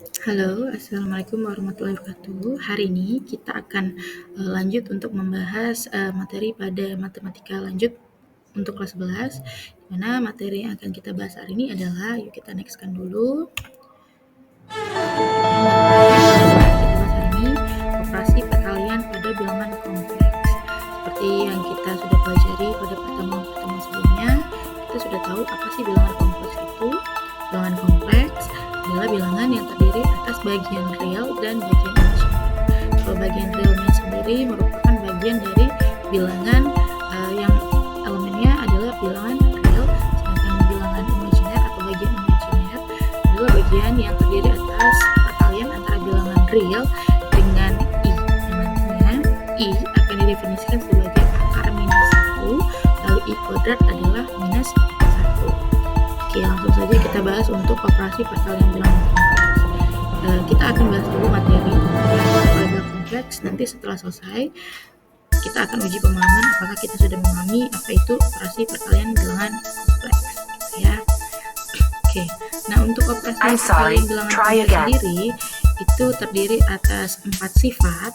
Halo, Assalamualaikum warahmatullahi wabarakatuh. Hari ini kita akan lanjut untuk membahas materi pada matematika lanjut untuk kelas 11, di mana materi yang akan kita bahas hari ini adalah, yuk kita nextkan dulu. Operasi perkalian pada bilangan kompleks. Seperti yang kita sudah pelajari pada pertemuan-pertemuan sebelumnya, kita sudah tahu apa sih bilangan kompleks itu. Bilangan kompleks adalah bilangan yang terdiri atas bagian real dan bagian imaginary. Kalau bagian realnya sendiri merupakan bagian dari bilangan yang elemennya adalah bilangan real, sedangkan bilangan imajiner atau bagian imajiner adalah bagian yang terdiri atas perkalian antara bilangan real dengan i, yang nantinya i akan didefinisikan sebagai akar minus 1, lalu i kuadrat adalah minus 1. Oke, langsung saja kita bahas untuk operasi perkalian bilangan kompleks. Kita akan bahas dulu materi bilangan kompleks, nanti setelah selesai kita akan uji pemahaman apakah kita sudah memahami apa itu operasi perkalian bilangan kompleks, ya. Oke, nah untuk operasi perkalian bilangan kompleks sendiri itu terdiri atas 4 sifat,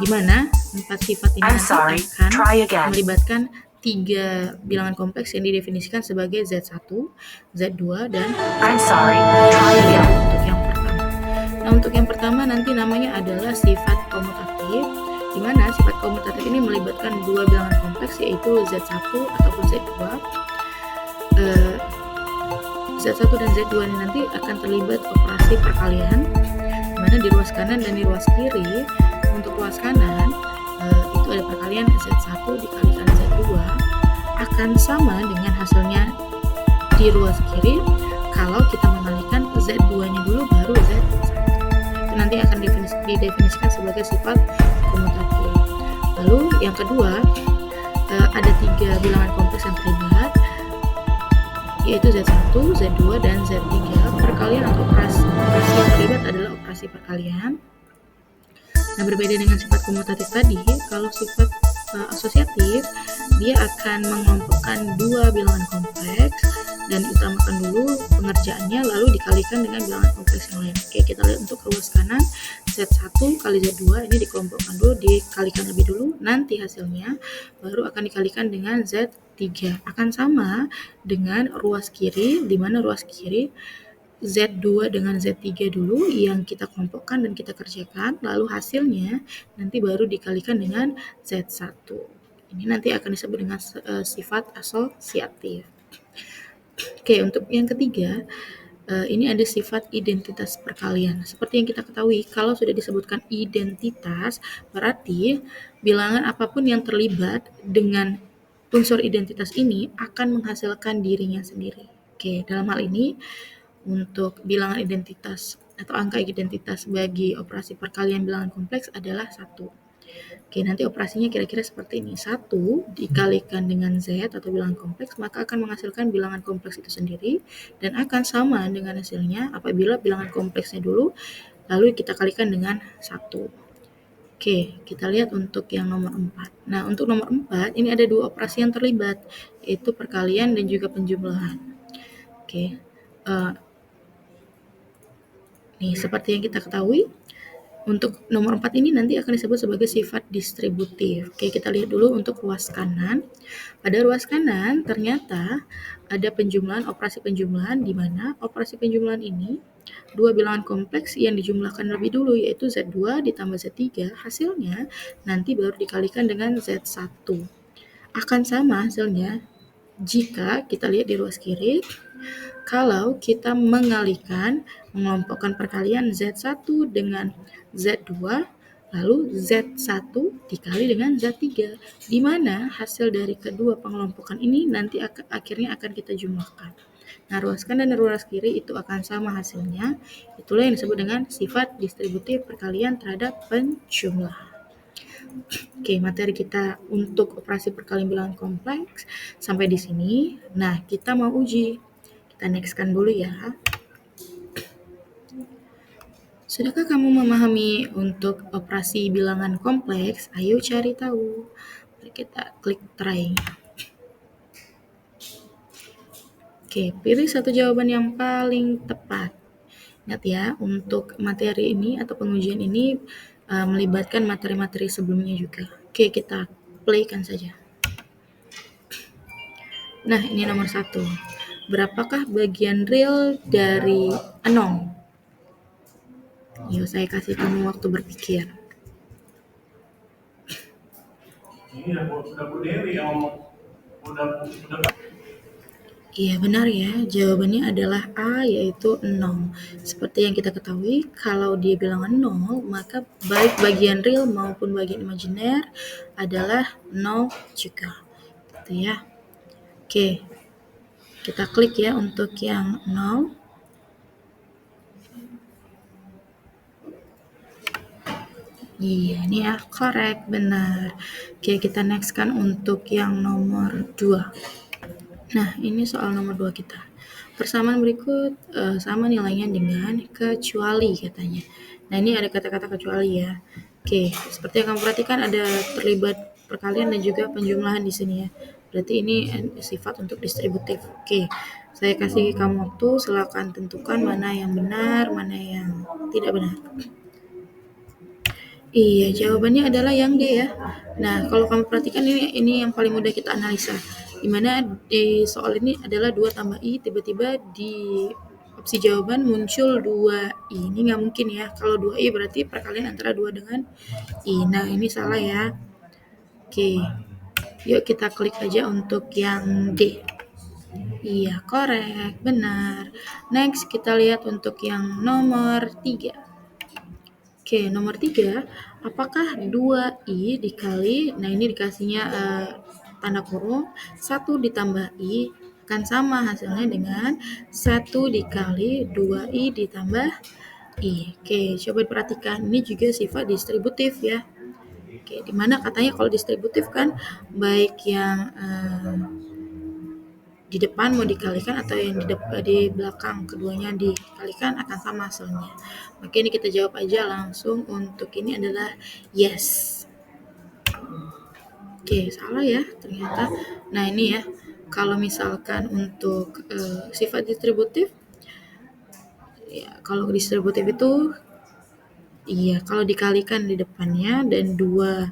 di mana 4 sifat ini nanti akan melibatkan 3 bilangan kompleks yang didefinisikan sebagai Z1, Z2, dan untuk yang pertama. Nah, untuk yang pertama nanti namanya adalah sifat komutatif, di mana sifat komutatif ini melibatkan 2 bilangan kompleks yaitu Z1 ataupun Z2. Z1 dan Z2 ini nanti akan terlibat operasi perkalian, di mana di ruas kanan dan di ruas kiri. Untuk ruas kanan itu ada perkalian Z1 dikalikan Z2 akan sama dengan hasilnya di ruas kiri kalau kita mengalikan Z2-nya dulu baru Z1. Itu nanti akan didefinisikan sebagai sifat komutatif. Lalu yang kedua, ada 3 bilangan kompleks yang terlibat, yaitu Z1, Z2, dan Z3. Perkalian atau operasi yang terlibat adalah operasi perkalian. Nah, berbeda dengan sifat komutatif tadi, kalau sifat asosiatif, dia akan mengelompokkan 2 bilangan kompleks dan diutamakan dulu pengerjaannya, lalu dikalikan dengan bilangan kompleks yang lain. Oke, kita lihat untuk ruas kanan, Z1 kali Z2 ini dikelompokkan dulu, dikalikan lebih dulu, nanti hasilnya baru akan dikalikan dengan Z3. Akan sama dengan ruas kiri, di mana ruas kiri Z2 dengan Z3 dulu yang kita kelompokkan dan kita kerjakan, lalu hasilnya nanti baru dikalikan dengan Z1. Ini nanti akan disebut dengan sifat asosiatif. Oke, untuk yang ketiga, ini ada sifat identitas perkalian. Seperti yang kita ketahui, kalau sudah disebutkan identitas, berarti bilangan apapun yang terlibat dengan unsur identitas ini akan menghasilkan dirinya sendiri. Oke, dalam hal ini untuk bilangan identitas atau angka identitas bagi operasi perkalian bilangan kompleks adalah 1. Oke, nanti operasinya kira-kira seperti ini. 1 dikalikan dengan Z atau bilangan kompleks, maka akan menghasilkan bilangan kompleks itu sendiri dan akan sama dengan hasilnya apabila bilangan kompleksnya dulu, lalu kita kalikan dengan 1. Oke, kita lihat untuk yang nomor 4. Nah, untuk nomor 4, ini ada 2 operasi yang terlibat, yaitu perkalian dan juga penjumlahan. Oke, nih, seperti yang kita ketahui, untuk nomor 4 ini nanti akan disebut sebagai sifat distributif. Oke, kita lihat dulu untuk ruas kanan. Pada ruas kanan, ternyata ada penjumlahan, operasi penjumlahan, di mana operasi penjumlahan ini 2 bilangan kompleks yang dijumlahkan lebih dulu, yaitu Z2 ditambah Z3. Hasilnya nanti baru dikalikan dengan Z1. Akan sama hasilnya jika kita lihat di ruas kiri, kalau kita mengelompokkan perkalian Z1 dengan Z2, lalu Z1 dikali dengan Z3, di mana hasil dari kedua pengelompokan ini nanti akhirnya akan kita jumlahkan. Nah, ruas kanan dan ruas kiri itu akan sama hasilnya. Itulah yang disebut dengan sifat distributif perkalian terhadap penjumlahan. Oke, materi kita untuk operasi perkalian bilangan kompleks sampai di sini. Nah, kita mau uji. Kita nextkan dulu ya. Sudahkah kamu memahami untuk operasi bilangan kompleks? Ayo cari tahu. Mari kita klik try. Oke, pilih satu jawaban yang paling tepat. Ingat ya, untuk materi ini atau pengujian ini melibatkan materi-materi sebelumnya juga. Oke, kita playkan saja. Nah, ini nomor 1. Berapakah bagian real dari 0? Yuk, saya kasih kamu waktu berpikir. Iya, benar ya. Jawabannya adalah A, yaitu 0. Seperti yang kita ketahui, kalau dia bilangan 0, maka baik bagian real maupun bagian imajiner adalah 0 juga. Gitu ya. Oke, kita klik ya untuk yang 0. Iya, ini ya, correct, benar. Oke, kita next kan untuk yang nomor 2. Nah, ini soal nomor 2 kita. Persamaan berikut sama nilainya dengan kecuali katanya. Nah, ini ada kata-kata kecuali ya. Oke, seperti yang kamu perhatikan ada terlibat perkalian dan juga penjumlahan di sini ya. Berarti ini sifat untuk distributif. Oke, saya kasih kamu waktu, silakan tentukan mana yang benar, mana yang tidak benar. Iya, jawabannya adalah yang D ya. Nah, kalau kamu perhatikan ini yang paling mudah kita analisa. Dimana di soal ini adalah 2 tambah I, tiba-tiba di opsi jawaban muncul 2I. Ini nggak mungkin ya. Kalau 2I berarti perkalian antara 2 dengan I. Nah, ini salah ya. Oke, yuk kita klik aja untuk yang D. Iya, korek, benar. Next, kita lihat untuk yang nomor 3. Oke, nomor 3, apakah 2I dikali, nah ini dikasihnya tanda kurung, 1 ditambah I akan sama hasilnya dengan 1 dikali 2I ditambah I. Oke, coba perhatikan, ini juga sifat distributif ya. Oke, dimana katanya kalau distributif kan baik yang di depan mau dikalikan atau yang di belakang keduanya dikalikan akan sama hasilnya. Maka ini kita jawab aja langsung untuk ini adalah yes. Oke, salah ya ternyata. Nah, ini ya. Kalau misalkan untuk sifat distributif ya, kalau distributif itu iya, kalau dikalikan di depannya dan dua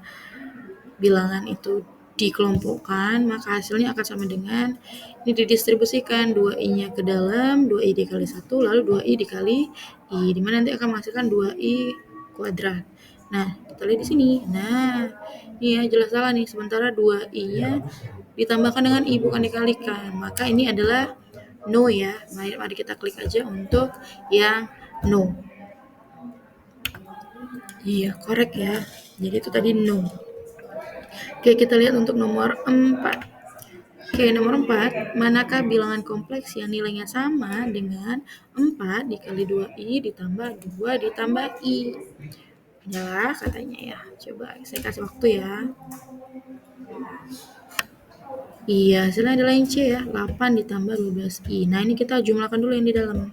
bilangan itu dikelompokkan, maka hasilnya akan sama dengan ini didistribusikan 2i-nya ke dalam, 2i dikali 1, lalu 2i dikali i, dimana nanti akan menghasilkan 2i kuadrat. Nah, kita lihat di sini. Nah, ini ya jelas salah nih, sementara 2i-nya ditambahkan dengan i bukan dikalikan. Maka ini adalah no ya. Mari kita klik aja untuk yang no. Iya, korek ya. Jadi itu tadi no. Oke, kita lihat untuk nomor 4. Oke, nomor 4, manakah bilangan kompleks yang nilainya sama dengan 4 dikali 2i ditambah 2 ditambah i? Adalah katanya ya. Coba saya kasih waktu ya. Iya, hasilnya adalah yang C ya, 8 ditambah 12i. Nah, ini kita jumlahkan dulu yang di dalam.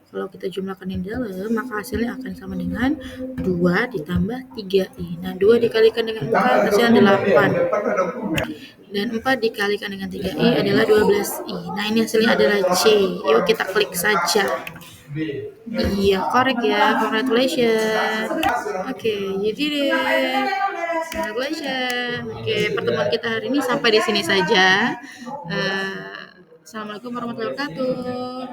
Kalau kita jumlahkan yang di dalam, maka hasilnya akan sama dengan 2 ditambah 3i. Nah, 2 dikalikan dengan 4, hasilnya 8. Dan 4 dikalikan dengan 3i adalah 12i. Nah, ini hasilnya adalah C. Yuk kita klik saja. Iya, korek ya. Congratulations. Oke, jadi deh. Congratulations. Oke, pertemuan kita hari ini sampai di sini saja. Assalamualaikum warahmatullahi wabarakatuh.